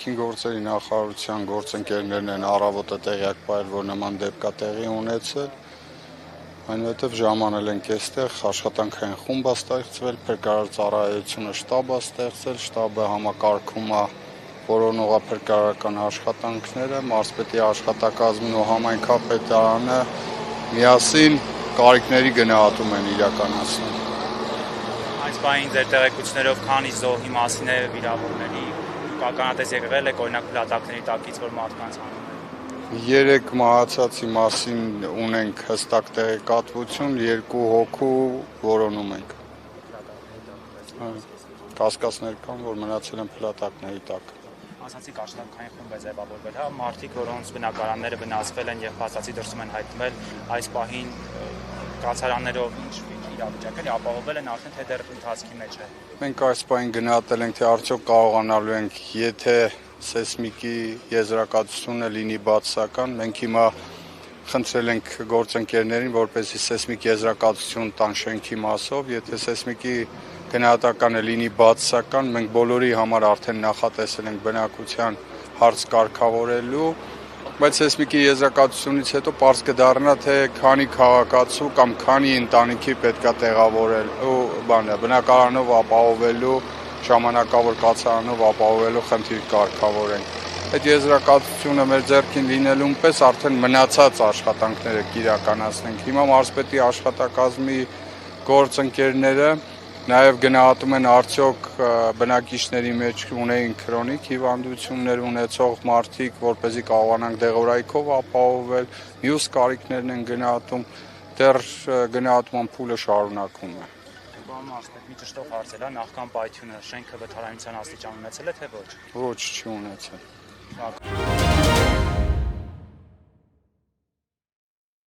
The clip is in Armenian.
ներքին գործերի նախարարության գործընկերներն են առավոտը տեղյակ պահել, որ նման դեպք կա տեղի ունեցել, այնուհետև ժամանել ենք այստեղ, աշխատանքային խումբ է ստեղծվել, փրկարար ծառայությունը շտաբ է ստեղծել, շտաբը համակարգում է որոնողափրկարարական աշխատանքները, մարզպետի աշխատակազմն ու համայնքապետարանը միասին կարիքների գնահատում են իրականացնում։ Այս բանին ձեր տեղեկություններով քանի զոհի մասին է վիրավորների կանատես եղել եք օրինակ փլատակների տակից, որ մարդկանց հանում են։ 3 մահացածի մասին ունենք հստակ տեղեկատվություն, 2 հոգու որոնում ենք։ Կասկածներ կան, որ մնացել են փլատակների տակ։ Ասացիք աշխատանքային խումբ է ձևավորվել, հա, մարդիկ, որոնց բնակարանները վնասվել են եւ փաստացի դրսում են հայտնվել, այս պահին կացարաններով ինչ իրավիճակ է, ապահովել են արդեն թե դեռ ընթացքի մեջ է։ Մենք այս պահին գնահատել ենք, թե արդյոք կարողանալու ենք, եթե սեյսմիկի եզրակացությունը լինի բացասական, մենք հիմա խնդրել ենք գործընկերներին, որպեսզի սեյսմիկ եզրակացություն տան շենքի մասով, եթե սեյսմիկի գնահատականը լինի բացասական, մենք բոլորի համար արդեն նախատեսել ենք բնակության հարց կարգավորելու, բայց սեյսմիկի եզրակացությունից հետո պարզ կդառնա, թե քանի քաղաքացու կամ քանի ընտանիքի պետք է տեղավորել բնակարանով ապահովելու, ժամանակավոր կացարանով ապահովելու խնդիր կարգավորենք։ Այդ եզրակացությունը մեր ձեռքին լինելուն պես արդեն մնացած աշխատանքները կիրականացնենք։ Հիմա մարզպետի աշխատակազմի գործընկերները նաև գնահատում են արդյոք բնակիչների մեջ ունեին քրոնիկ հիվանդություններ ունեցող մարդիկ, որպեսզի կարողանանք դեղորայքով ապահովել, մյուս կարիքներն են գնահատում, դեռ գնահատման փուլը շարունակվում է։ Պարոն մարզպետ, մի ճշտող հարց է, նախքան պայթյունը շենքը վթարանության աստիճան ունեցել է, թե ոչ։ Ոչ, չի ունեցել։